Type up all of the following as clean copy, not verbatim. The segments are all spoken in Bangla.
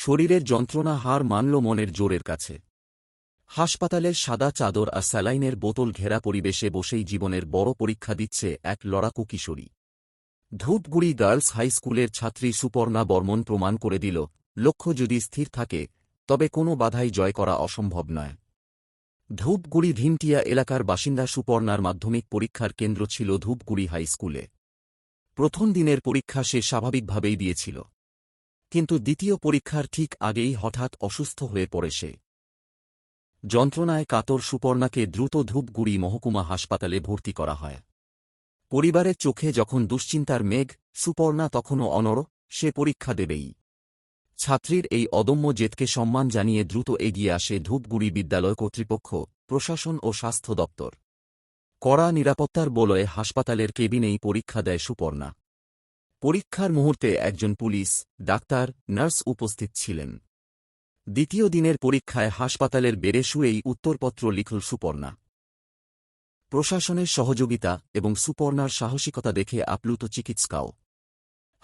শরীরের যন্ত্রণা হার মানল মনের জোরের কাছে। হাসপাতালের সাদা চাদর আর স্যালাইনের বোতল ঘেরা পরিবেশে বসেই জীবনের বড় পরীক্ষা দিচ্ছে এক লড়াকু কিশোরী। ধূপগুড়ি গার্লস হাই স্কুলের ছাত্রী সুপর্ণা বর্মন প্রমাণ করে দিল, লক্ষ্য যদি স্থির থাকে তবে কোনো বাধাই জয় করা অসম্ভব নয়। ধূপগুড়ি ভিনটিয়া এলাকার বাসিন্দা সুপর্ণার মাধ্যমিক পরীক্ষার কেন্দ্র ছিল ধূপগুড়ি হাই স্কুলে। প্রথম দিনের পরীক্ষা সে স্বাভাবিকভাবেই দিয়েছিল, কিন্তু দ্বিতীয় পরীক্ষার ঠিক আগেই হঠাৎ অসুস্থ হয়ে পড়ে সে। যন্ত্রণায় কাতর সুপর্ণাকে দ্রুত ধূপগুড়ি মহকুমা হাসপাতালে ভর্তি করা হয়। পরিবারের চোখে যখন দুশ্চিন্তার মেঘ, সুপর্ণা তখনও অনড়, সে পরীক্ষা দেবেই। ছাত্রীর এই অদম্য জেদকে সম্মান জানিয়ে দ্রুত এগিয়ে আসে ধূপগুড়ি বিদ্যালয় কর্তৃপক্ষ, প্রশাসন ও স্বাস্থ্য দপ্তর। কড়া নিরাপত্তার বলয়ে হাসপাতালের কেবিনেই পরীক্ষা দেয় সুপর্ণা। পরীক্ষার মুহূর্তে একজন পুলিশ, ডাক্তার, নার্স উপস্থিত ছিলেন। দ্বিতীয় দিনের পরীক্ষায় হাসপাতালের বেডে শুয়েই উত্তরপত্র লিখল সুপর্ণা। প্রশাসনের সহযোগিতা এবং সুপর্ণার সাহসিকতা দেখে আপ্লুত চিকিৎসকাও।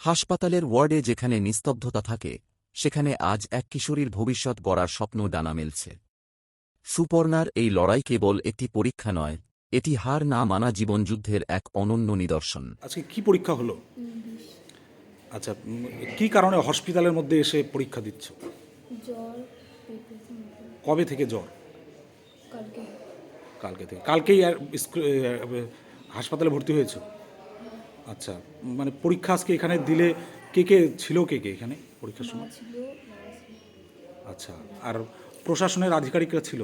হাসপাতালের ওয়ার্ডে যেখানে নিস্তব্ধতা থাকে, সেখানে আজ এক কিশোরীর ভবিষ্যৎ গড়ার স্বপ্ন ডানা মেলছে। সুপর্ণার এই লড়াই কেবল একটি পরীক্ষা নয়, এটি হার না মানা জীবনযুদ্ধের এক অনন্য নিদর্শন। আজকে কি পরীক্ষা হলো? আচ্ছা, কি কারণে হসপিটালের মধ্যে এসে পরীক্ষা দিচ্ছ? জ্বর। কবে থেকে জ্বর? কালকে। কালকে থেকে। কালকেই আর হাসপাতালে ভর্তি হয়েছো? আচ্ছা, মানে পরীক্ষা আজকে এখানে দিলে কে কে ছিল, কে কে এখানে পরীক্ষার সময়? ছিল। আচ্ছা, আর প্রশাসনের আধিকারিকরা ছিল?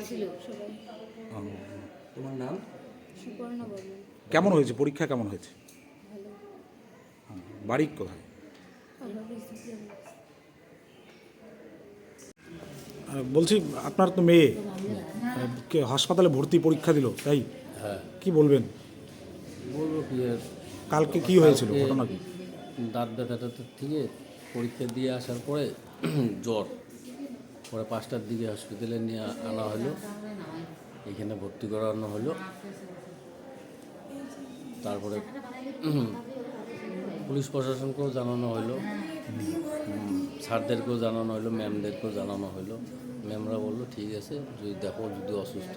ছিল সবাই। তোমার নাম? সুপর্ণা বর্মন। কেমন হয়েছে পরীক্ষা, কেমন হয়েছে? ভালো। বাড়ি কোথায়? বলছি, আপনার তো মেয়ে কে হাসপাতালে ভর্তি, পরীক্ষা দিল, তাই? হ্যাঁ। কি বলবেন? বলবো কি আর, কালকে কি হয়েছিল, ঘটনা কি? দাঁত ব্যথাটা থেকে পরীক্ষা দিয়ে আসার পরে জ্বর, পরে 5টার দিকে হসপিটালে নিয়ে আনা হলো, এখানে ভর্তি করানো হলো। তারপরে পুলিশ প্রশাসনকেও জানানো হলো, স্যারদেরকেও জানানো হলো, ম্যামদেরকেও জানানো হলো। ম্যামরা বললো ঠিক আছে, যদি দেখো যদি অসুস্থ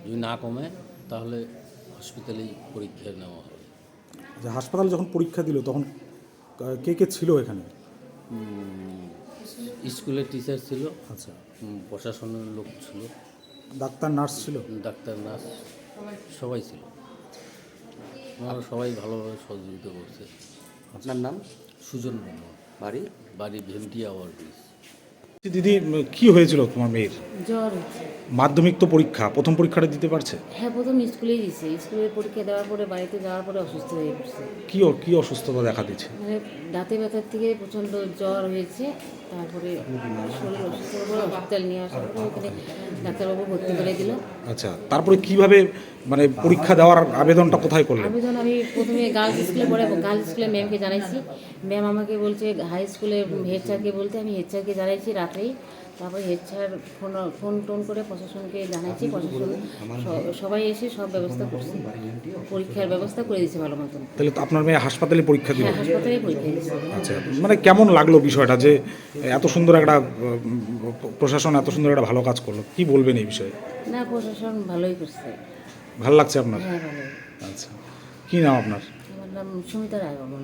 যদি না কমে তাহলে হসপিটালেই পরীক্ষা নেওয়া হবে। যে হাসপাতালে যখন পরীক্ষা দিল তখন কে কে ছিল এখানে? স্কুলের টিচার ছিল, আচ্ছা, প্রশাসনের লোক ছিল, ডাক্তার, নার্স ছিল? ডাক্তার, নার্স সবাই ছিল। আমরা সবাই ভালোভাবে সহযোগিতা করছে। আপনার নাম? সুজন বর্মন, বাড়ি? বাড়ি ভেমটিয়া ওভারব্রিজ। দিদি, কি হয়েছিল তোমার মেয়ের? জ্বর হচ্ছে। মাধ্যমিক তো পরীক্ষা, প্রথম পরীক্ষাটা দিতে পারছে? হ্যাঁ, প্রথম স্কুলেই দিছে। স্কুলের পরীক্ষা দেওয়ার পরে বাড়িতে যাওয়ার পরে অসুস্থ হয়ে পড়ছে। কি অসুস্থতা দেখা দিচ্ছে? মানে দাঁতে ব্যথার থেকে প্রচণ্ড জ্বর হয়েছে। তারপরে শরীর অসুস্থ হওয়ার পরে হসপিটাল নিয়ে আসার পরে ওখানে ডাক্তারবাবু ভর্তি করে দিল। আচ্ছা, তারপরে কিভাবে মানে পরীক্ষা দেওয়ার আবেদনটা কোথায় করলেন? আবেদন আমি প্রথমে গার্লস স্কুলে পড়ে গার্লস স্কুলের ম্যামকে জানাইছি। ম্যাম আমাকে বলছে হাই স্কুলের হেড স্যারকে বলতে, আমি হেড স্যারকে জানাইছি রাত্রেই। তারপরে হেড স্যার ফোন টোন করে প্রশাসনকে জানাইছি। প্রশাসন সবাই এসে সব ব্যবস্থা করছে, পরীক্ষার ব্যবস্থা করে দিয়েছে ভালো মতন। তাহলে তো আপনার মেয়ে হাসপাতালে পরীক্ষা দিল? হ্যাঁ, হাসপাতালে পরীক্ষা দিয়েছে। আচ্ছা, মানে কেমন লাগলো বিষয়টা যে এত সুন্দর একটা প্রশাসন এত সুন্দর একটা ভালো কাজ করলো, কি বলবেন এই বিষয়ে? না, প্রশাসন ভালোই করছে। ভালো লাগছে আপনার? হ্যাঁ, ভালোই। আচ্ছা, কি নাম আপনার? আমার নাম সুমিতা রায় বর্মন।